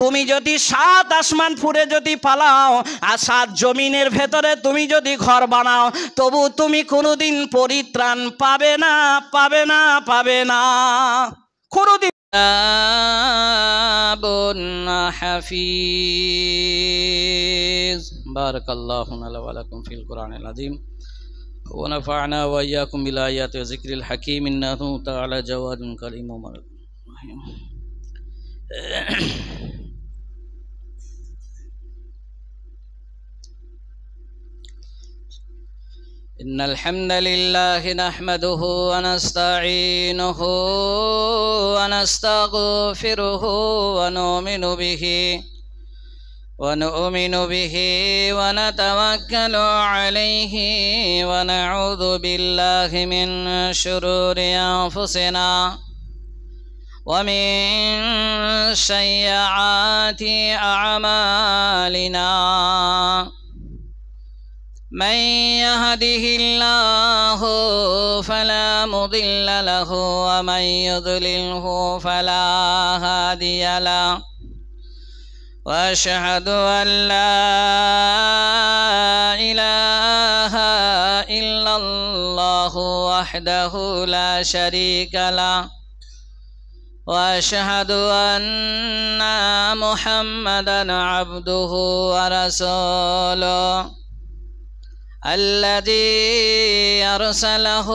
তুমি যদি 7 আসমান ফুঁড়ে যদি পালাও আর 7 জমিনের ভেতরে তুমি যদি ঘর বানাও, তবু তুমি কোনোদিন পরিত্রাণ পাবে না, পাবে না, পাবে না কোনোদিন। হাফিজ। বারাকাল্লাহু লানা ওয়া লাকুম ফিল কুরআনিল আযীম ওয়া নাফা'না ওয়া ইয়্যাকুম বিল আয়াতি ওয়া যিকরিল হাকীম ইন্নাহু তাআলা জাওয়াদুন কারীমুর রহিম। ইন্নাল হামদালিল্লাহি নাহমাদুহু ওয়া নাস্তাঈনুহু ওয়া নাস্তাগফিরুহু ওয়া নু'মিনু বিহি ونؤمن به ونتوكل عليه ونعوذ بالله من شرور أنفسنا ومن سيئات أعمالنا من يهده الله فلا مضل له ومن يضلله فلا هادي له وأشهد أن لا إله إلا الله وحده لا شريك له وأشهد أن محمدا عبده ورسوله الذي أرسله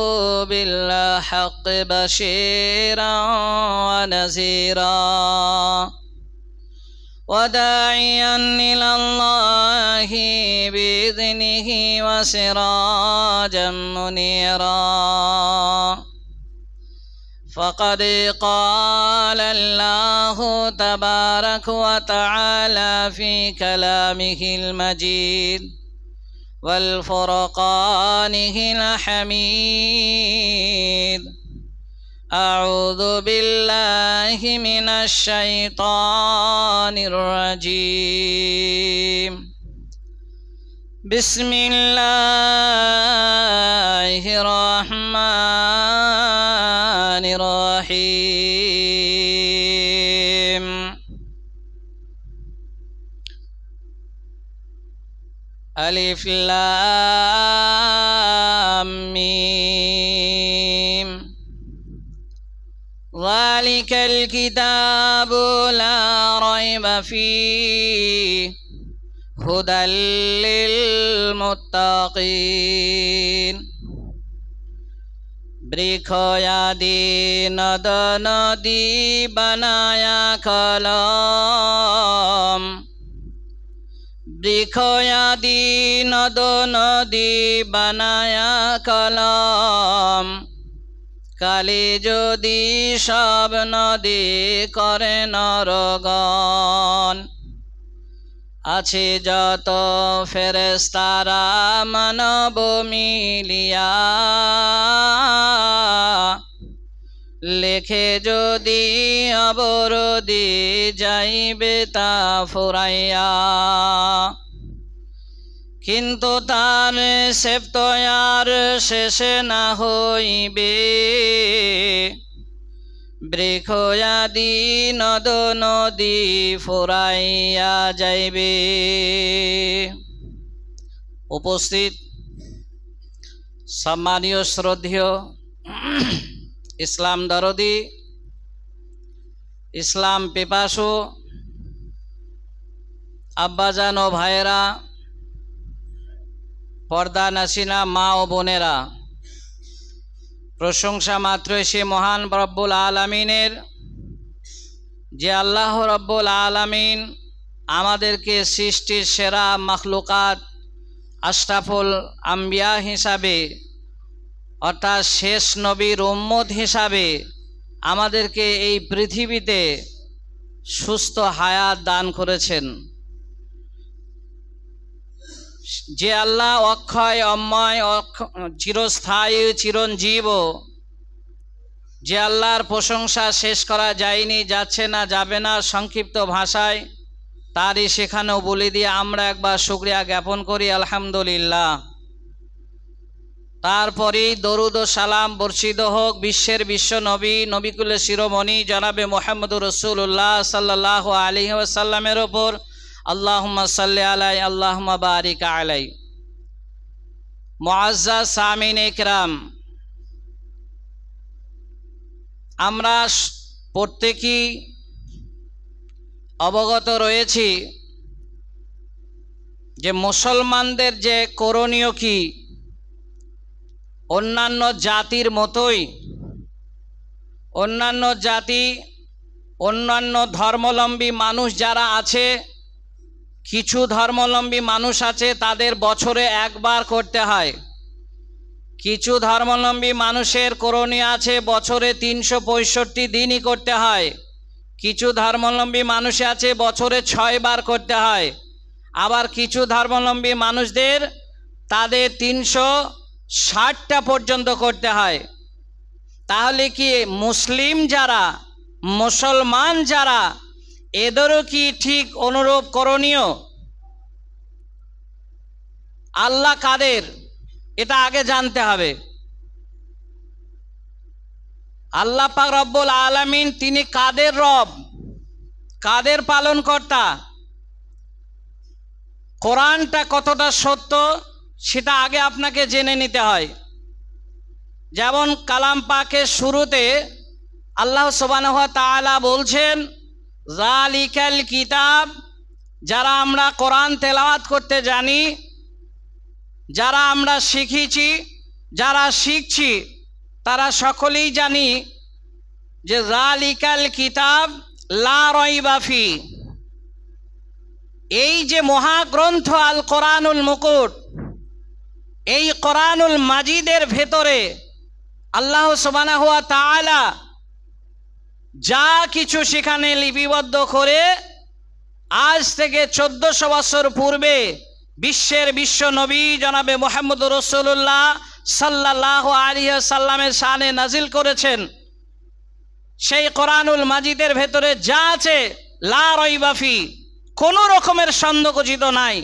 بالحق بشيرا ونذيرا وداعيا إلى الله بإذنه وسراجا منيرا فقد قال الله تبارك وتعالى في كلامه المجيد والفرقانه الحميد أعوذ بالله من الشيطان الرجيم بسم الله الرحمن الرحيم ألف لام ميم ذلك الكتاب لا ريب فيه هدى للمتقين বৃক্ষয়াদি নদ নদী বানায়া কলম বৃক্ষয়াদি নদ নদী বানায়া কলম কালি যদি সব নদী করে নরগণ আছে যত ফেরেশতারা মানব মিলিয়া লেখে যদি অবরোধী যাইবে তা ফুরাইয়া কিন্তু তার সেপ্তয়ার শেষে না হইবে বৃক্ষয়াদি নদ নদী ফুরাইয়া যাইবে। উপস্থিত সম্মানীয় শ্রদ্ধেয় ইসলাম দরদি ইসলাম পিপাসু আব্বাজান ও ভাইয়েরা, পর্দা নাসিনা মা ও বোনেরা, প্রশংসা মাত্রই সে মহান রব্বুল আলামিনের, যে আল্লাহ রব্বুল আলামিন আমাদেরকে সৃষ্টির সেরা মাখলুকাত আশরাফুল আম্বিয়া হিসাবে অর্থাৎ শেষ নবীর উম্মত হিসাবে আমাদেরকে এই পৃথিবীতে সুস্থ হায়াত দান করেছেন। যে আল্লাহ অক্ষয় অময় চিরস্থায়ী চিরঞ্জীব, যে আল্লাহর প্রশংসা শেষ করা যায়নি, যাচ্ছে না, যাবে না সংক্ষিপ্ত ভাষায়, তারই সেখানেও বলে দিয়ে আমরা একবার শুকরিয়া জ্ঞাপন করি আলহামদুলিল্লাহ। তারপরেই দরুদ ও সালাম বর্ষিত হোক বিশ্বের বিশ্ব নবী নবিকুলের শিরোমণি জনাবে মুহাম্মদুর রাসূলুল্লাহ সাল্লাল্লাহু আলাইহি ওয়াসাল্লামের ওপর। আল্লাহুম্মা সাল্লি আলাই আল্লাহুম্মা বারিক আলাই। মুআজ্জাজ সামিন ইকরাম, আমরা প্রত্যেকেই অবগত রয়েছি যে মুসলমানদের যে করণীয় কি, অন্যান্য জাতির মতোই অন্যান্য জাতি অন্যান্য ধর্মাবলম্বী মানুষ যারা আছে, কিছু ধর্মাবলম্বী মানুষ আছে তাদের বছরে একবার করতে হয়, কিছু ধর্মাবলম্বী মানুষের করণীয় আছে বছরে 365 দিনই করতে হয়, কিছু ধর্মাবলম্বী মানুষ আছে বছরে 6 বার করতে হয়, আবার কিছু ধর্মাবলম্বী মানুষদের তাদের 360টা পর্যন্ত করতে হয়। তাহলে কি মুসলিম যারা, মুসলমান যারা, এদেরও কি ঠিক অনুরূপ করণীয়? আল্লাহ কাদের এটা আগে জানতে হবে। আল্লাহ পাক রব্বুল আলামিন তিনি কাদের রব, কাদের পালনকর্তা, কোরআনটা কতটা সত্য সেটা আগে আপনাকে জেনে নিতে হয়। যেমন কালাম পাকের শুরুতে আল্লাহ সুবহানাহু ওয়া তাআলা বলছেন যালিকাল কিতাব, যারা আমরা কোরআন তেলাওয়াত করতে জানি, যারা আমরা শিখেছি, যারা শিখছি, তারা সকলেই জানি যে যালিকাল কিতাব লা রাইবা ফি, এই যে মহাগ্রন্থ আল কোরআনুল মুকুট, এই কোরআনুল মাজিদের ভেতরে আল্লাহ সুবহানাহু ওয়া তাআলা যা কিছু সেখানে লিপিবদ্ধ করে আজ থেকে 1400 বছর পূর্বে বিশ্বের বিশ্ব নবী জনাবে মুহাম্মদুর রাসূলুল্লাহ সাল্লাল্লাহু আলাইহি ওয়াসাল্লামের শানে নাজিল করেছেন, সেই কোরআনুল মাজিদের ভেতরে যা আছে লা রাইবা ফি, কোনো রকমের সন্দেহজিত নাই।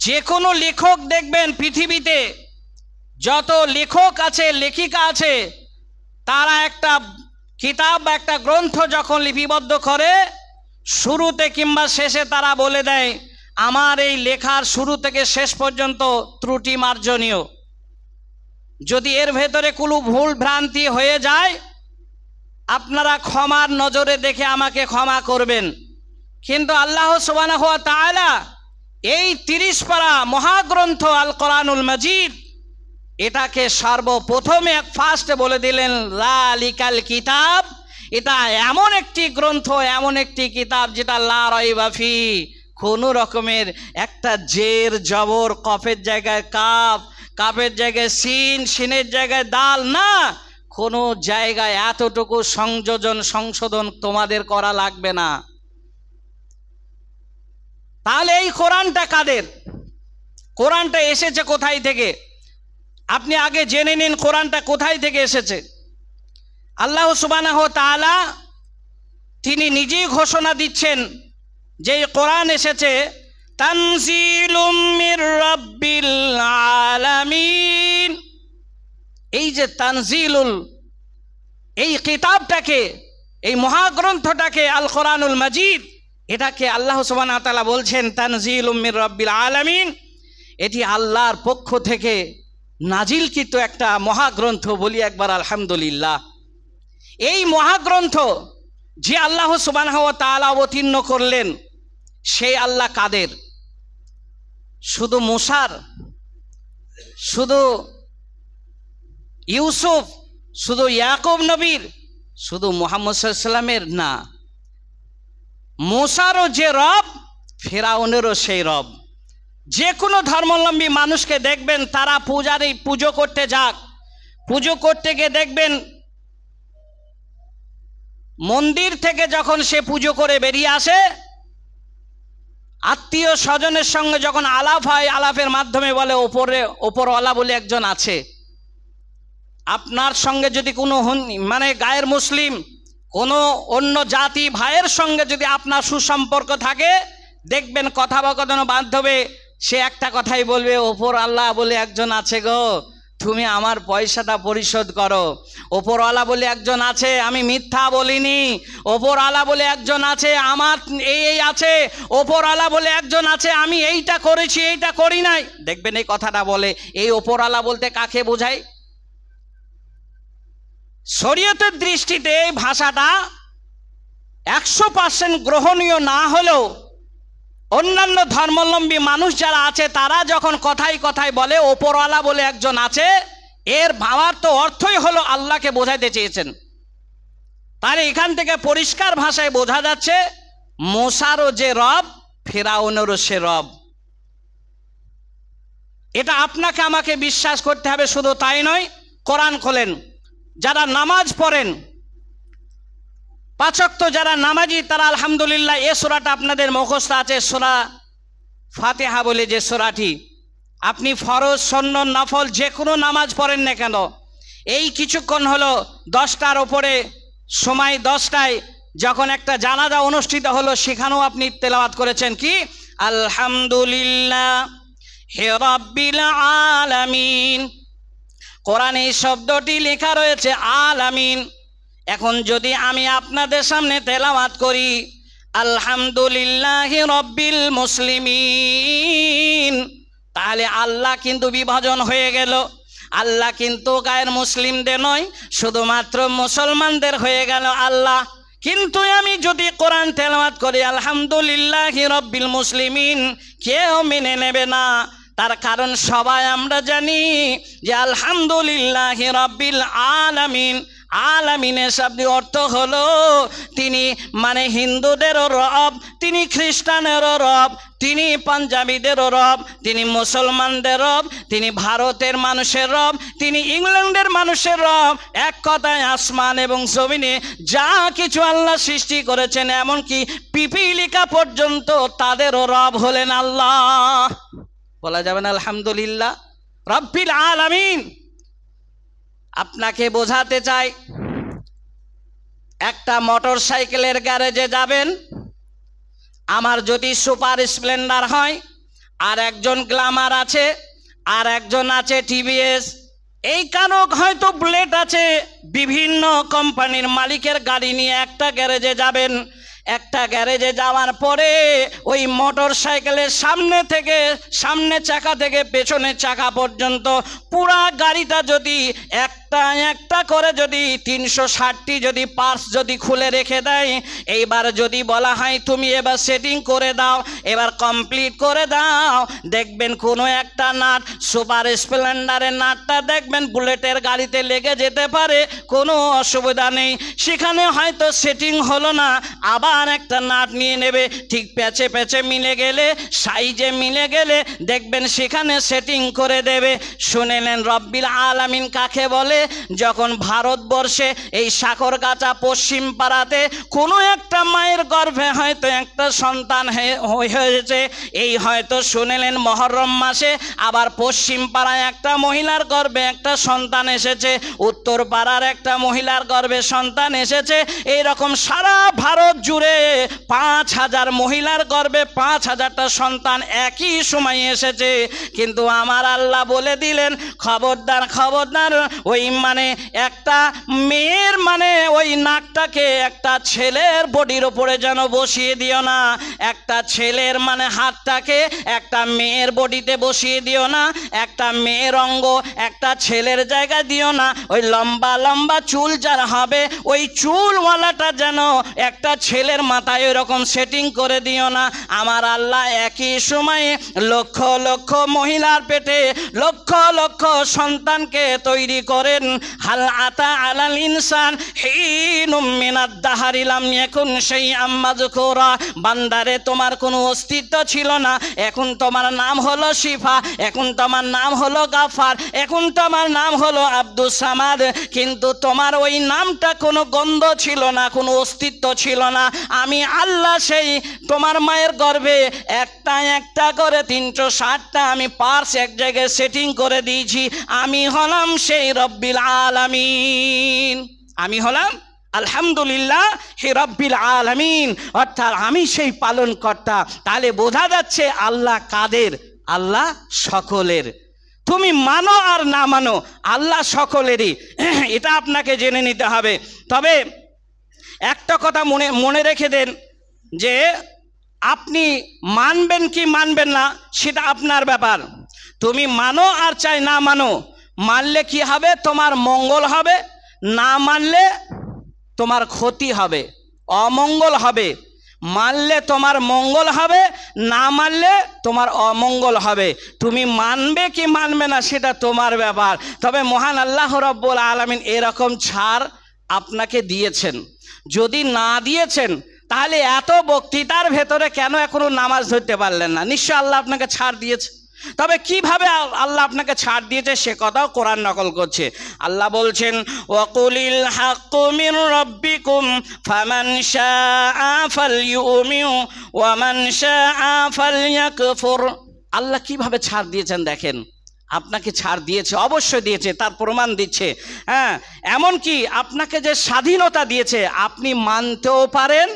যে কোনো লেখক দেখবেন পৃথিবীতে যত লেখক আছে, লেখিকা আছে, তারা একটা কিতাব বা একটা গ্রন্থ যখন লিপিবদ্ধ করে শুরুতে কিংবা শেষে তারা বলে দেয় আমার এই লেখার শুরু থেকে শেষ পর্যন্ত ত্রুটি মার্জনীয়, যদি এর ভেতরে কোনো ভুল ভ্রান্তি হয়ে যায় আপনারা ক্ষমার নজরে দেখে আমাকে ক্ষমা করবেন। কিন্তু আল্লাহ সুবহানাহু ওয়া তাআলা এই 30 পারা মহাগ্রন্থ আল কোরআনুল মাজিদ এটাকে সর্বপ্রথমে ফার্স্টে বলে দিলেন যালিকাল কিতাব, এটা এমন একটি গ্রন্থ, এমন একটি কিতাব যেটা লা রাইবা ফি, কোনো রকমের একটা জের জবর, কফের জায়গায় কাফ, কাফের জায়গায় সিন, সিনের জায়গায় দাল না, কোনো জায়গায় এতটুকু সংশোধন তোমাদের করা লাগবে না। তাহলে এই কোরআনটা কাদের? কোরআনটা এসেছে কোথায় থেকে? আপনি আগে জেনে নিন কোরআনটা কোথায় থেকে এসেছে। আল্লাহ সুবহানাহু ওয়া তাআলা তিনি নিজেই ঘোষণা দিচ্ছেন যে কোরআন এসেছে তানজিলুম মির রাব্বিল আলামিন। এই যে তানজিলুল, এই কিতাবটাকে, এই মহাগ্রন্থটাকে আল কোরআনুল মাজিদ, এটাকে আল্লাহ সুবহানাহু ওয়া তাআলা বলছেন তানজিলুম মির রাব্বিল আলামিন, এটি আল্লাহর পক্ষ থেকে নাজিলকৃত একটা মহাগ্রন্থ। বলি একবার আলহামদুলিল্লাহ। এই মহাগ্রন্থ যে আল্লাহ সুবহানাহু ওয়া তাআলা অবতীর্ণ করলেন সেই আল্লাহ কাদের? শুধু মুসার, শুধু ইউসুফ, শুধু ইয়াকুব নবীর, শুধু মুহাম্মদ সাল্লাল্লাহু আলাইহি ওয়াসাল্লামের না, মুসারও যে রব ফেরাউনেরও সেই রব। যে কোনো ধর্মাবলম্বী মানুষকে দেখবেন তারা পুজো করতে যাক, পুজো করতে গিয়ে দেখবেন মন্দির থেকে যখন সে পুজো করে বেরিয়ে আসে, আত্মীয় স্বজনের সঙ্গে যখন আলাপ হয়, আলাপের মাধ্যমে বলে ওপরওয়ালা বলে একজন আছে। আপনার সঙ্গে যদি কোনো মানে গায়ের মুসলিম কোনো অন্য জাতি ভাইয়ের সঙ্গে যদি আপনার সুসম্পর্ক থাকে, দেখবেন কথোপকথনের মাধ্যমে সে একটা কথাই বলবে, ওপর আল্লাহ বলে একজন আছে গো, তুমি আমার পয়সাটা পরিশোধ করো। ওপরওয়ালা বলে একজন আছে, আমি মিথ্যা বলিনি। ওপরওয়ালা বলে একজন আছে, আমার এই আছে। ওপরওয়ালা বলে একজন আছে, আমি এইটা করেছি এইটা করি নাই। দেখবেন এই কথাটা বলে, এই ওপরওয়ালা বলতে কাকে বোঝায়? শরীয়তের দৃষ্টিতে এই ভাষাটা 100% গ্রহণীয় না হলেও অন্যান্য ধর্মাবলম্বী মানুষ যারা আছে তারা যখন কথায় কথায় বলে ওপরওয়ালা বলে একজন আছে, এর ভাবার তো অর্থই হলো আল্লাহকে বোঝাইতে চেয়েছেন। তাহলে এখান থেকে পরিষ্কার ভাষায় বোঝা যাচ্ছে মুসারও যে রব, ফিরাউনেরও সে রব। এটা আপনাকে আমাকে বিশ্বাস করতে হবে। শুধু তাই নয়, কোরআন খোলেন, যারা নামাজ পড়েন, 5 ওয়াক্ত যারা নামাজি, তারা আলহামদুলিল্লাহ এই সূরাটা আপনাদের মুখস্থ আছে, সূরা ফাতিহা বলে যে সূরাটি। আপনি ফরজ, সুন্নত, নফল যে কোনো নামাজ পড়েন না কেন, এই কিছুক্ষণ হলো 10টার ওপরে সময়, 10টায় যখন একটা জানাজা অনুষ্ঠিত হলো, সেখানেও আপনি তেলাওয়াত করেছেন কি আলহামদুলিল্লাহ হে রাব্বিল আলামিন। কোরআনে এই শব্দটি লেখা রয়েছে আলামিন। এখন যদি আমি আপনাদের সামনে তেলাওয়াত করি আলহামদুলিল্লাহি রাব্বিল মুসলিমিন, তাহলে আল্লাহ কিন্তু বিভাজন হয়ে গেল। আল্লাহ কিন্তু গায়ের মুসলিমদের নয়, শুধুমাত্র মুসলমানদের হয়ে গেল আল্লাহ। কিন্তু আমি যদি কোরআন তেলাওয়াত করি আলহামদুলিল্লাহি রাব্বিল মুসলিমিন, কেউ মেনে নেবে না। তার কারণ সবাই আমরা জানি যে আলহামদুলিল্লাহি রাব্বিল আলামিন, আলামিনের শাব্দিক অর্থ হলো তিনি মানে হিন্দুদেরও রব, তিনি খ্রিস্টানেরও রব, তিনি পাঞ্জাবিদেরও রব, তিনি মুসলমানদের রব, তিনি ভারতের মানুষের রব, তিনি ইংল্যান্ডের মানুষের রব। এক কথায় আসমান এবং জমিনে যা কিছু আল্লাহ সৃষ্টি করেছেন, এমনকি পিপিলিকা পর্যন্ত তাদেরও রব হলেন আল্লাহ। বলা যাবে না আলহামদুলিল্লাহ রাব্বিল আলামিন? আপনাকে বোঝাতে চাই, একটা মোটর সাইকেলের গ্যারেজে যাবেন, আমার যদি সুপার স্প্লেন্ডার হয়, আর একজন গ্ল্যামার আছে, আর একজন আছে টিভিএস, এই কারো হয়তো বুলেট আছে, বিভিন্ন কোম্পানির মালিকের গাড়ি নিয়ে একটা গ্যারেজে যাবেন। একটা গ্যারেজে যাওয়ার পরে ওই মোটর সাইকেলের সামনে চাকা থেকে পেছনের চাকা পর্যন্ত পুরা গাড়িটা যদি একটা একটা করে যদি 360টি যদি পার্টস যদি খুলে রেখে দেয়, এইবার যদি বলা হয় তুমি এবার সেটিং করে দাও, এবার কমপ্লিট করে দাও, দেখবেন কোনো একটা নাট, সুপার স্প্লেন্ডারের নাটটা দেখবেন বুলেটের গাড়িতে লেগে যেতে পারে, কোনো অসুবিধা নেই। সেখানে হয়তো সেটিং হলো না, আবার একটা নাট নিয়ে নেবে, ঠিক প্যাচে প্যাচে মিলে গেলে, সাইজে মিলে গেলে দেখবেন সেখানে সেটিং করে দেবে। শুনেলেন রব্বিল আলামিন কাকে বলে? যখন ভারতবর্ষে এই সাগরগাছা পশ্চিম পাড়াতে কোনো একটা মায়ের গর্ভে হয়তো একটা সন্তান হয়েছে, এই হয়তো শুনেলেন মহরম মাসে আবার পশ্চিম পাড়ায় একটা মহিলার গর্ভে একটা সন্তান এসেছে, উত্তর পাড়ার একটা মহিলার গর্ভে সন্তান এসেছে, এইরকম সারা ভারত জুড়ে 5000 মহিলার গর্ভে 5000টা সন্তান একই সময় এসেছে। কিন্তু আমার আল্লাহ বলে দিলেন খবরদার খবরদার, ওই মানে একটা মেয়ের মানে ওই নাকটাকে একটা ছেলের বডির ওপরে যেন বসিয়ে দিও না, একটা ছেলের মানে হাতটাকে একটা মেয়ের বডিতে বসিয়ে দিও না, একটা মেয়ের অঙ্গ একটা ছেলের জায়গায় দিও না, ওই লম্বা লম্বা চুল যার হবে ওই চুলওয়ালাটা যেন একটা ছেলের মাথায় এরকম সেটিং করে দিও না। আমার আল্লাহ একই সময়ে লক্ষ লক্ষ মহিলার পেটে লক্ষ লক্ষ সন্তানকে তৈরি করেন। হাল আতা আলাল ইনসান হিনুম মিনাদ দাহারি লাম ইয়াকুন শাইআম মাযকুরা, বান্দারে তোমার কোনো অস্তিত্ব ছিল না, এখন তোমার নাম হলো শিফা, এখন তোমার নাম হলো গাফার, এখন তোমার নাম হলো আব্দুস সামাদ, কিন্তু তোমার ওই নামটা কোনো গন্ধ ছিল না, কোনো অস্তিত্ব ছিল না। আমি আল্লাহ সেই তোমার মায়ের গর্ভে একটা একটা করে 360টা আমি পার্টস এক জায়গায় সেটিং করে দিয়েছি। আমি হলাম সেই রব্বিল আলামিন, আমি হলাম আলহামদুলিল্লাহ হে রব্বিল আলামিন, অর্থাৎ আমি সেই পালন কর্তা। তাহলে বোঝা যাচ্ছে আল্লাহ কাদের? আল্লাহ সকলের। তুমি মানো আর না মানো, আল্লাহ সকলেরই, এটা আপনাকে জেনে নিতে হবে। তবে একটা কথা মনে রেখে দেন যে আপনি মানবেন কি মানবেন না সেটা আপনার ব্যাপার। তুমি মানো আর চাই না মানো, মানলে কি হবে? তোমার মঙ্গল হবে, না মানলে তোমার ক্ষতি হবে, অমঙ্গল হবে। মানলে তোমার মঙ্গল হবে, না মানলে তোমার অমঙ্গল হবে। তুমি মানবে কি মানবে না সেটা তোমার ব্যাপার। তবে মহান আল্লাহ রাব্বুল আলামিন এরকম ছাড় আপনাকে দিয়েছেন। যদি না দিয়েছেন তাহলে এত বক্তৃতার ভেতরে কেন এখনো নামাজ ধরতে পারলেন না? নিশ্চয় আল্লাহ আপনাকে ছাড় দিয়েছে। তবে কিভাবে আল্লাহ আপনাকে ছাড় দিয়েছে সে কথাও কোরআন নকল করছে। আল্লাহ বলছেন, ওয়াকুলিল হাক্কু মির রাব্বিকুম ফামান শাআ ফালইউমিন ওয়া মান শাআ ফালইয়াকফুর। আল্লাহ কিভাবে ছাড় দিয়েছেন দেখেন। আপনাকে ছাড় দিয়েছে, অবশ্যই দিয়েছে, তার প্রমাণ দিচ্ছে। হ্যাঁ, এমনকি আপনাকে যে স্বাধীনতা দিয়েছে আপনি মানতেও পারেন,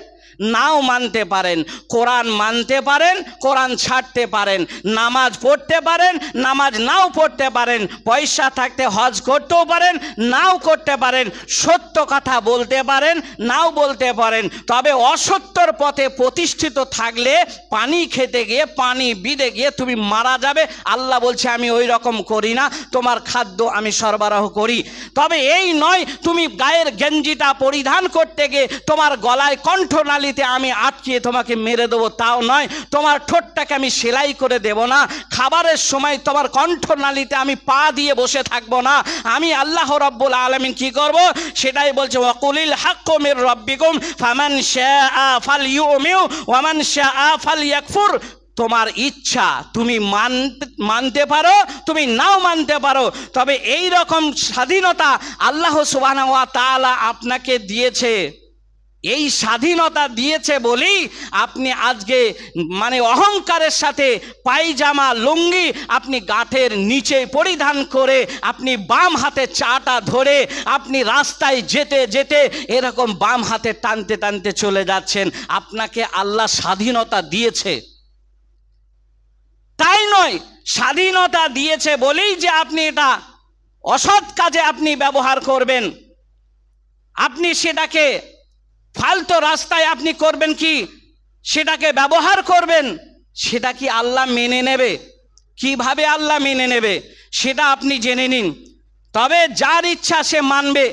নাও মানতে পারেন। কোরআন মানতে পারেন, কোরআন ছাড়তে পারেন। নামাজ পড়তে পারেন, নামাজ নাও পড়তে পারেন। পয়সা থাকতে হজ করতেও পারেন, নাও করতে পারেন। সত্য কথা বলতে পারেন, নাও বলতে পারেন। তবে অসত্যর পথে প্রতিষ্ঠিত থাকলে পানি খেতে গিয়ে, পানি বিদে গিয়ে তুমি মারা যাবে। আল্লাহ বলছে আমি ওই রকম করি না, তোমার খাদ্য আমি সরবরাহ করি। তবে এই নয় তুমি গায়ের গেঞ্জিটা পরিধান করতে গিয়ে তোমার গলায় কণ্ঠনালী আমি আটকিয়ে তোমাকে মেরে দেবো, তাও নয়। তোমার ঠোঁটটাকে আমি সেলাই করে দেব না। খাবারের সময় তোমার কণ্ঠনালীতে আমি পা দিয়ে বসে থাকবো না। আমি আল্লাহ রাব্বুল আলামিন কি করব সেটাই বলছে, ওয়াকুলিল হাক্কু মির রাব্বিকুম ফামান শাআ ফালইউমিন ওয়া মান শাআ ফালইয়াকফুর। তোমার ইচ্ছা, তুমি মানতে পারো, তুমি নাও মানতে পারো। তবে এই রকম স্বাধীনতা আল্লাহ সুবহানাহু ওয়া তাআলা আপনাকে দিয়েছে। এই স্বাধীনতা দিয়েছে বলেই আপনি আজকে মানে অহংকারের সাথে পায়জামা লুঙ্গি আপনি গাঁটের নিচে পরিধান করে আপনি বাম হাতে চাটা ধরে আপনি রাস্তায় যেতে যেতে এরকম বাম হাতে টানতে টানতে চলে যাচ্ছেন। আপনাকে আল্লাহ স্বাধীনতা দিয়েছে, তাই নয় স্বাধীনতা দিয়েছে বলেই যে আপনি এটা অসৎ কাজে আপনি ব্যবহার করবেন, আপনি সেটাকে ফালতু রাস্তায় আপনি করবেন কি, সেটাকে ব্যবহার করবেন, সেটা কি আল্লাহ মেনে নেবে? কিভাবে আল্লাহ মেনে নেবে সেটা আপনি জেনে নিন। তবে যার ইচ্ছা সে মানবে।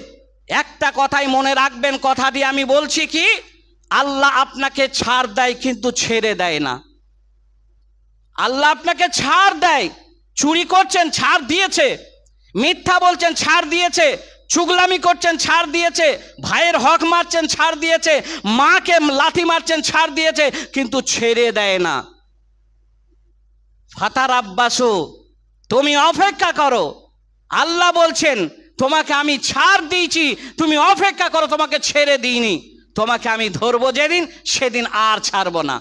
একটা কথাই মনে রাখবেন, কথাটি আমি বলছি কি, আল্লাহ আপনাকে ছাড় দেয় কিন্তু ছেড়ে দেয় না। আল্লাহ আপনাকে ছাড় দেয়। চুরি করছেন, ছাড় দিয়েছে। মিথ্যা বলছেন, ছাড় দিয়েছে। চুগলামি করছেন, ছাড় দিয়েছে। ভাইয়ের হক মারছেন, ছাড় দিয়েছে। মাকে লাথি মারছেন, ছাড় দিয়েছে, কিন্তু ছেড়ে দেয় না। ফাতার আব্বাসু, তুমি অপেক্ষা করো। আল্লাহ বলছেন তোমাকে আমি ছাড় দিয়েছি, তুমি অপেক্ষা করো, তোমাকে ছেড়ে দিইনি। তোমাকে আমি ধরবো যেদিন, সেদিন আর ছাড়বো না,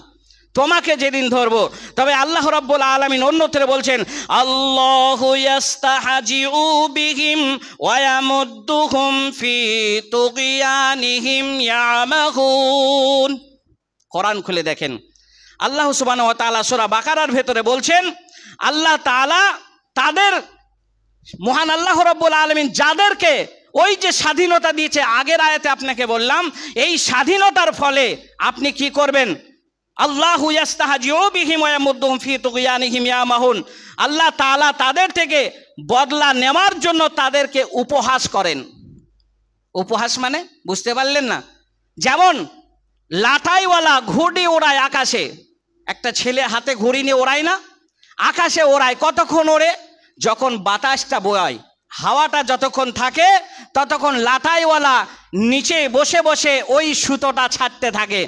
তোমাকে যেদিন ধরবো। তবে আল্লাহ রাব্বুল আলামিন অন্যত্র বলছেন, আল্লাহু ইস্তাহজিউ বিহিম ওয়া ইয়ামুদ্দুহুম ফি তুগয়ানিহিম ইয়ামাহুন। কোরআন খুলে দেখেন, আল্লাহ সুবহানাহু ওয়া তাআলা সূরা বাকারার ভেতরে বলছেন, আল্লাহ তাআলা তাদের, মহান আল্লাহ রাব্বুল আলামিন যাদেরকে ওই যে স্বাধীনতা দিয়েছে, আগের আয়াতে আপনাকে বললাম, এই স্বাধীনতার ফলে আপনি কি করবেন? আল্লাহু ইস্তাহজিউ বিহিম ওয়া ইয়ামুদ্দুহুম ফি তুগয়ানিহিম ইয়ামাহুন। আল্লাহ তাআলা তাদের থেকে বদলা নেওয়ার জন্য তাদেরকে উপহাস করেন। উপহাস মানে বুঝতে পারলেন না? যেমন লাটাইওয়ালা ঘুড়ি ওড়ায় আকাশে, একটা ছেলে হাতে ঘুড়ি নিয়ে ওড়ায় না, আকাশে ওড়ায়। কতক্ষণ ওড়ে? যখন বাতাসটা বয়, হাওয়াটা যতক্ষণ থাকে ততক্ষণ লাটাইওয়ালা নিচে বসে বসে ওই সুতোটা ছাড়তে থাকে।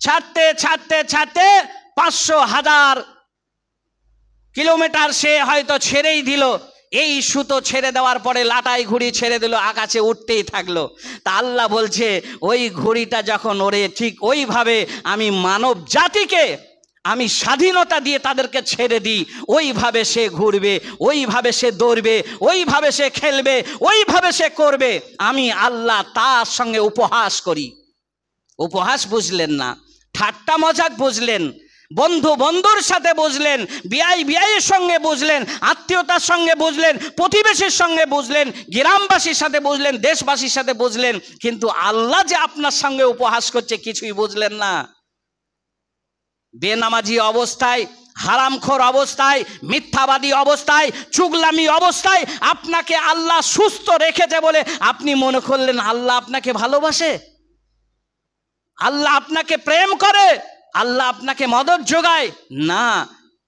ছাড়তে ছাড়তে ছাড়তে 500,000 কিলোমিটার সে হয়তো ছেড়েই দিল। এই সুতো ছেড়ে দেওয়ার পরে লাটাই ঘুড়ি ছেড়ে দিল, আকাশে উঠতেই থাকলো। তা আল্লাহ বলছে ওই ঘুড়িটা যখন ওড়ে, ঠিক ওইভাবে আমি মানব জাতিকে আমি স্বাধীনতা দিয়ে তাদেরকে ছেড়ে দিই। ওইভাবে সে ঘুরবে, ওইভাবে সে দৌড়বে, ওইভাবে সে খেলবে, ওইভাবে সে করবে। আমি আল্লাহ তার সঙ্গে উপহাস করি। উপহাস বুঝলেন না, ঠাট্টা মজাক বুঝলেন। বন্ধু বন্ধুর সাথে বুঝলেন, বিয়াই বিয়াইয়ের সঙ্গে বুঝলেন, আত্মীয়তার সঙ্গে বুঝলেন, প্রতিবেশীর সঙ্গে বুঝলেন, গ্রামবাসীর সাথে বুঝলেন, দেশবাসীর সাথে বুঝলেন, কিন্তু আল্লাহ যে আপনার সঙ্গে উপহাস করছে কিছুই বুঝলেন না। বেনামাজি অবস্থায়, হারামখোর অবস্থায়, মিথ্যাবাদী অবস্থায়, চুগলামি অবস্থায় আপনাকে আল্লাহ সুস্থ রেখেছে বলে আপনি মনে করলেন আল্লাহ আপনাকে ভালোবাসে, আল্লাহ আপনাকে প্রেম করে, আল্লাহ আপনাকে মদত যোগায়। না,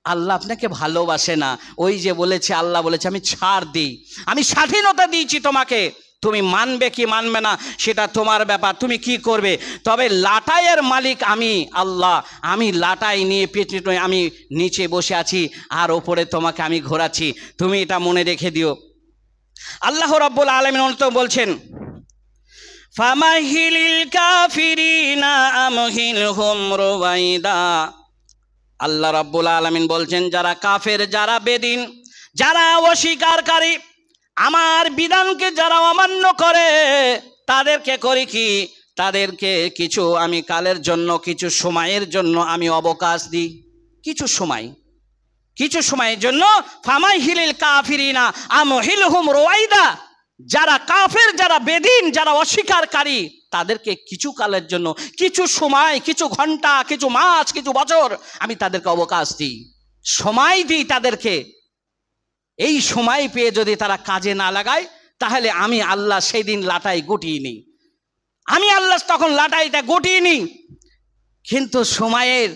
আল্লাহ আপনাকে ভালোবাসে না। ওই যে বলেছে, আল্লাহ বলেছে আমি ছাড় দিই, আমি স্বাধীনতা দিয়েছি তোমাকে, তুমি মানবে কি মানবে না সেটা তোমার ব্যাপার, তুমি কি করবে। তবে লাটাইয়ের মালিক আমি আল্লাহ, আমি লাটাই নিয়ে পেছনে আমি নিচে বসে আছি আর ওপরে তোমাকে আমি ঘোরাচ্ছি, তুমি এটা মনে রেখে দিও। আল্লাহ রাব্বুল আলামিন অন্তত বলছেন, ফামাহিলিল কাফিরিনা আমহিলহুম রুবাইদা। আল্লাহ রাব্বুল আলামিন বলছেন, যারা কাফের, যারা বেদিন, যারা অস্বীকারী, আমার বিধানকে যারা অমান্য করে, তাদেরকে করি কি, তাদেরকে কিছু আমি কালের জন্য, কিছু সময়ের জন্য আমি অবকাশ দিই, কিছু সময়ের জন্য। ফামাহিলিল কাফিরিনা আমহিলহুম রুবাইদা। যারা কাফের, যারা বেদিন, যারা অস্বীকারী, তাদেরকে কিছু কালের জন্য, কিছু সময়, কিছু ঘন্টা, কিছু মাস, কিছু বছর আমি তাদেরকে অবকাশ দিই, সময় দিই তাদেরকে। এই সময় পেয়ে যদি তারা কাজে না লাগায়, তাহলে আমি আল্লাহ সেই দিন লাটাই গুটিয়ে নিই, আমি আল্লাহ তখন লাটাইটা গুটিয়ে নিই। কিন্তু সময়ের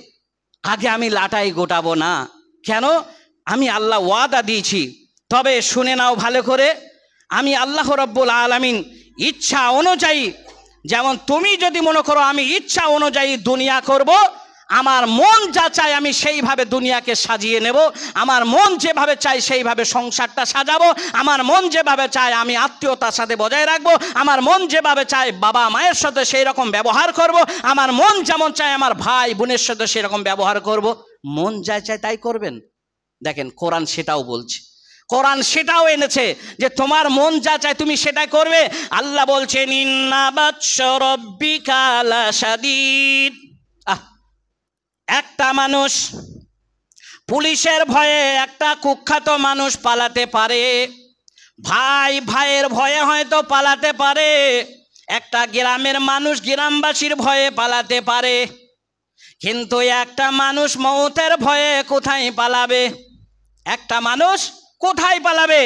আগে আমি লাটাই গোটাবো না। কেন? আমি আল্লাহ ওয়াদা দিয়েছি। তবে শুনে নাও ভালো করে, আমি আল্লাহ রাব্বুল আলামিন ইচ্ছা অনুযায়ী, যেমন তুমি যদি মনে করো আমি ইচ্ছা অনুযায়ী দুনিয়া করব, আমার মন যা চায় আমি সেইভাবে দুনিয়াকে সাজিয়ে নেব, আমার মন যেভাবে চাই সেইভাবে সংসারটা সাজাবো, আমার মন যেভাবে চায় আমি আত্মীয়তার সাথে বজায় রাখবো, আমার মন যেভাবে চায় বাবা মায়ের সাথে সেই রকম ব্যবহার করব, আমার মন যেমন চায় আমার ভাই বোনের সাথে সেই রকম ব্যবহার করব, মন যা চায় তাই করবেন। দেখেন কোরআন সেটাও বলছে, কোরআন সেটাও এনেছে যে তোমার মন যা চায় তুমি সেটাই করবে। আল্লাহ বলছেন, ইন্না বাতশা রাব্বিকা লাশাদীদ। একটা মানুষ পুলিশের ভয়ে একটা কুখ্যাত মানুষ পালাতে পারে, ভাই ভাইয়ের ভয়ে হয়তো পালাতে পারে, একটা গ্রামের মানুষ গ্রামবাসীর ভয়ে পালাতে পারে, কিন্তু একটা মানুষ মওতের ভয়ে কোথায় পালাবে? একটা মানুষ কোথায় পালাবে?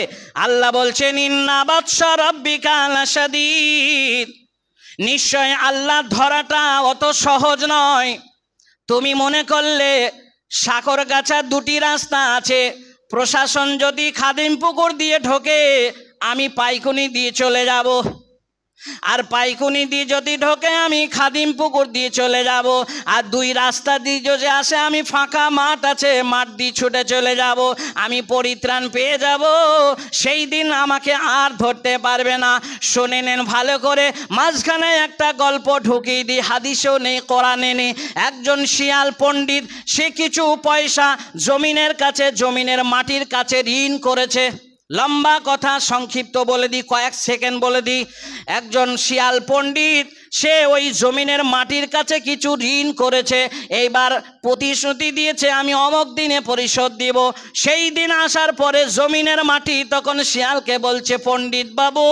আল্লাহ বলছেন, ইন্না বাতশা রাব্বিকা লাশাদীদ। নিশ্চয় আল্লাহ ধরাটা অত সহজ নয়। তুমি মনে করলে সাকরগাছার দুটি রাস্তা আছে, প্রশাসন যদি খাদিমপুকুর দিয়ে ঢোকে আমি পাইকুনি দিয়ে চলে যাব, আর পাইকুনি দিয়ে যদি ঢোকে আমি খাদিমপুকুর দিয়ে চলে যাব, আর দুই রাস্তা দিয়ে যদি আসে আমি ফাঁকা মাঠ আছে মাঠ দিয়ে ছুটে চলে যাব, আমি পরিত্রাণ পেয়ে যাব, সেই দিন আমাকে আর ধরতে পারবে না। শুনে নেন ভালো করে, মাঝখানে একটা গল্প ঢুকিয়ে দিই, হাদিসেও নেই কোরআনে নেই। একজন শিয়াল পণ্ডিত, সে কিছু পয়সা জমিনের কাছে, জমিনের মাটির কাছে ঋণ করেছে। লম্বা কথা সংক্ষিপ্ত বলে দিই, কয়েক সেকেন্ড বলে দিই। একজন শিয়াল পণ্ডিত সে ওই জমিনের মাটির কাছে কিছু ঋণ করেছে, এইবার প্রতিশ্রুতি দিয়েছে আমি অমুক দিনে পরিশোধ দিব। সেই দিন আসার পরে জমিনের মাটি তখন শিয়ালকে বলছে, পণ্ডিত বাবু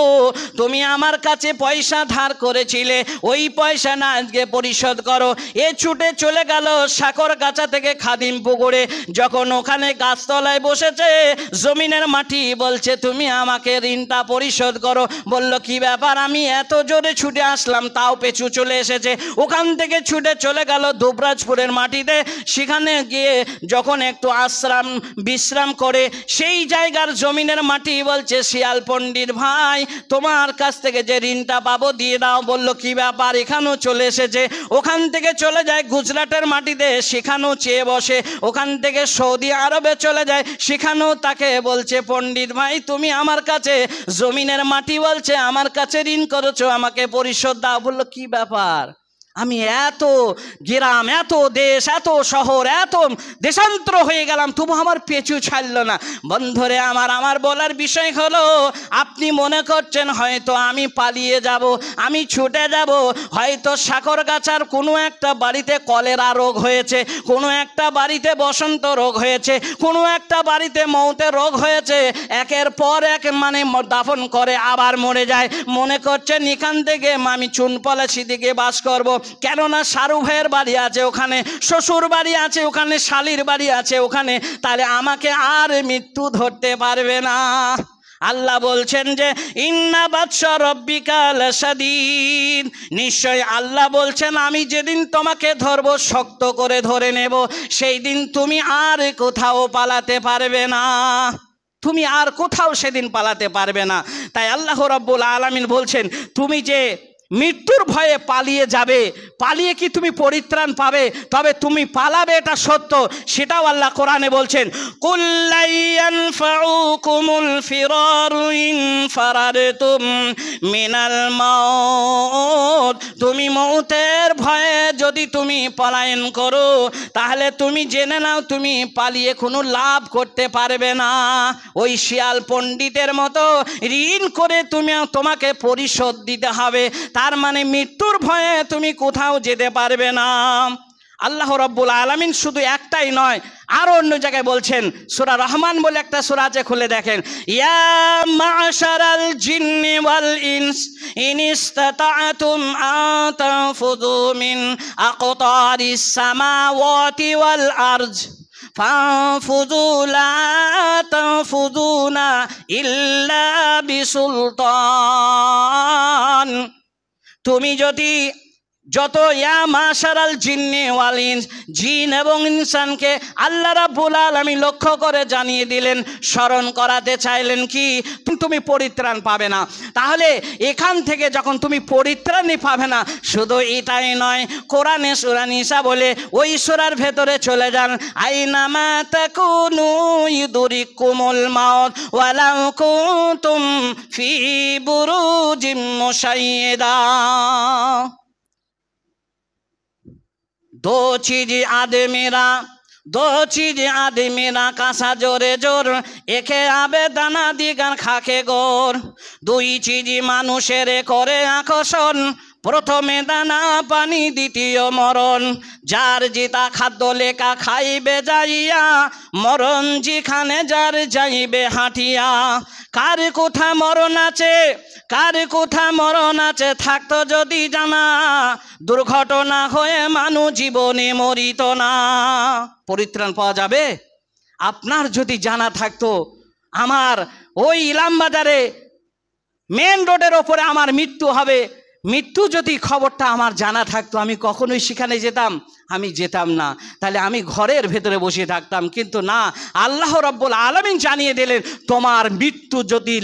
তুমি আমার কাছে পয়সা ধার করেছিলে, ওই পয়সা না আজকে পরিশোধ করো। এ ছুটে চলে গেল সাকরগাছা থেকে খাদিমপুকুরে। যখন ওখানে গাছতলায় বসেছে, জমিনের মাটি বলছে তুমি আমাকে ঋণটা পরিশোধ করো। বলল কি ব্যাপার, আমি এত জোরে ছুটে আসলাম তাও পেছু চলে এসেছে। ওখান থেকে ছুটে চলে গেল দুবরাজপুরের মাটিতে, সেখানে গিয়ে যখন একটু বিশ্রাম করে, সেই জায়গার জমিনের মাটি বলছে শিয়াল পণ্ডিত ভাই তোমার কাছ থেকে যে ঋণটা পাবো দিয়ে দাও। বলল কি ব্যাপার, এখানেও চলে এসেছে। ওখান থেকে চলে যায় গুজরাটের মাটিতে, সেখানেও চেয়ে বসে। ওখান থেকে সৌদি আরবে চলে যায়, সেখানেও তাকে বলছে পণ্ডিত ভাই তুমি আমার কাছে জমিনের মাটি বলছে আমার কাছে ঋণ করেছো, আমাকে পরিশোধ দাও। বললো কি ব্যাপার, আমি এত গ্রাম, এত দেশ, এত শহর, এত দেশান্তর হয়ে গেলাম, তবু আমার পিছু ছাড়লো না। বন্ধুরে আমার বলার বিষয় হলো, আপনি মনে করছেন হয়তো আমি পালিয়ে যাব, আমি ছুটে যাব, হয়তো সাকরগাছার কোনো একটা বাড়িতে কলেরা রোগ হয়েছে, কোনো একটা বাড়িতে বসন্ত রোগ হয়েছে, কোনো একটা বাড়িতে মৌতের রোগ হয়েছে, একের পর এক মানে দাফন করে আবার মরে যায়। মনে করছেন এখান থেকে আমি চুনপলাশি দিকে বাস করব, কেননা শাহরুখ ভাইয়ের বাড়ি আছে ওখানে, শ্বশুর বাড়ি আছে ওখানে, শালির বাড়ি আছে ওখানে, তাহলে আমাকে আর মৃত্যু ধরতে পারবে না। আল্লাহ বলছেন যে ইন্না বাতশা রাব্বিকা লাশাদীদ, নিশ্চয় আল্লাহ বলছেন আমি যেদিন তোমাকে ধরবো, শক্ত করে ধরে নেব, সেই দিন তুমি আর কোথাও পালাতে পারবে না, তুমি আর কোথাও সেদিন পালাতে পারবে না। তাই আল্লাহ রাব্বুল আলামিন বলছেন, তুমি যে মৃত্যুর ভয়ে পালিয়ে যাবে, পালিয়ে কি তুমি পরিত্রাণ পাবে? তবে তুমি পালাবে এটা সত্য, সেটাও আল্লাহ কোরআনে বলছেন, কুল লা ইয়ানফাউকুমুল ফিরারু ইন ফারারতুম মিনাল মাউত, তুমি মৌতের ভয়ে যদি তুমি পলায়ন করো, তাহলে তুমি জেনে নাও তুমি পালিয়ে কোনো লাভ করতে পারবে না। ওই শিয়াল পণ্ডিতের মতো ঋণ করে তোমাকে পরিশোধ দিতে হবে, তার মানে মৃত্যুর ভয়ে তুমি কোথাও যেতে পারবে না। আল্লাহ রাব্বুল আলামিন শুধু একটাই নয়, আরো অন্য জায়গায় বলছেন, সূরা রহমান বলে একটা সূরা আছে, খুলে দেখেন, ইয়া মা'শারাল জিন্নি ওয়াল ইনস ইন ইসতাতা'তুম আন তানফুযু মিন আকতারিস সামাওয়াতি ওয়াল আরজ ফানফুযু লা তানফুযুনা ইল্লা বিসুলতান। তুমি যদি যত ইয়া মাশারাল জিন্নি ওয়াল ইনস, জিন এবং ইনসানকে আল্লাহ রাব্বুল আলামিন লক্ষ্য করে জানিয়ে দিলেন, স্মরণ করাতে চাইলেন কি তুমি পরিত্রাণ পাবে না। তাহলে এখান থেকে যখন তুমি পরিত্রাণই পাবে না, শুধু এটাই নয়, কোরআনে সূরা নিসা বলে ওই সূরার ভেতরে চলে যান, আইনামা তাকুনু ইউদরিকুমুল মাউত ওয়ালাউ কুনতুম ফি বুরুজিম মুশাইয়্যিদা। दो चीज आदमीरा कासा जोरे जोर एके आबे दाना दिगान खाके गोर। दुई चीज मानुषेरे करे आकर्षण, प्रथमे दाना पानी द्वितीय मरण। जार जिता खाद्य लेखा खाइबे जाइया, मरण जिखाने जार जाइबे हाटिया। कार कोथा मरण आछे कार कोथा मरण आछे थाकतो जदि जाना, दुर्घटना हये मानुष जीवने मरित ना। परित्राण पाওয়া যাবে? আপনার যদি জানা থাকতো আমার ওই ইলামবাজারে মেন রোডের ওপরে আমার মৃত্যু হবে, মৃত্যু যদি খবরটা আমার জানা থাকতো, আমি কখনোই সেখানে যেতাম? আমি যেতাম না। তাহলে আমি ঘরের ভেতরে বসে থাকতাম। কিন্তু না, আল্লাহ রাব্বুল আলামিন জানিয়ে দিলেন, তোমার মৃত্যু যদি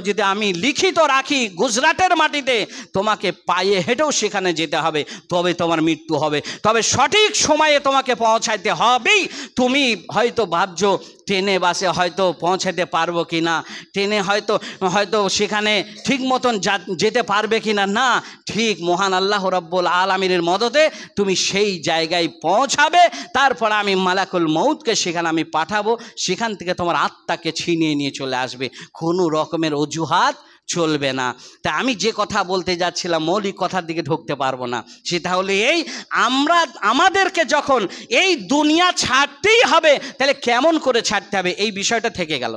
যদি আমি লিখিত রাখি গুজরাটের মাটিতে, তোমাকে পায়ে হেঁটেও সেখানে যেতে হবে, তবে তোমার মৃত্যু হবে। তবে সঠিক সময়ে তোমাকে পৌঁছাইতে হবেই। তুমি হয়তো ভাবছো ট্রেনে বাসে হয়তো পৌঁছাতে পারবো কি না, ট্রেনে হয়তো সেখানে ঠিক মতন যেতে পারবে কি না। না, ঠিক মহান আল্লাহ রাব্বুল আলামিনের মদতে তুমি সেই জায়গায় পৌঁছাবে। তারপর আমি মালাকুল মউতকে সেখানে আমি পাঠাবো, সেখান থেকে তোমার আত্মাকে ছিনিয়ে নিয়ে চলে আসবে। কোনো রকমের অজুহাত চলবে না। তা আমি যে কথা বলতে যাচ্ছিলাম, মৌলিক কথার দিকে ঢুকতে পারবো না। সেটা হলো এই, আমাদেরকে যখন এই দুনিয়া ছাড়তেই হবে, তাহলে কেমন করে ছাড়তে হবে, এই বিষয়টা থেকে গেল।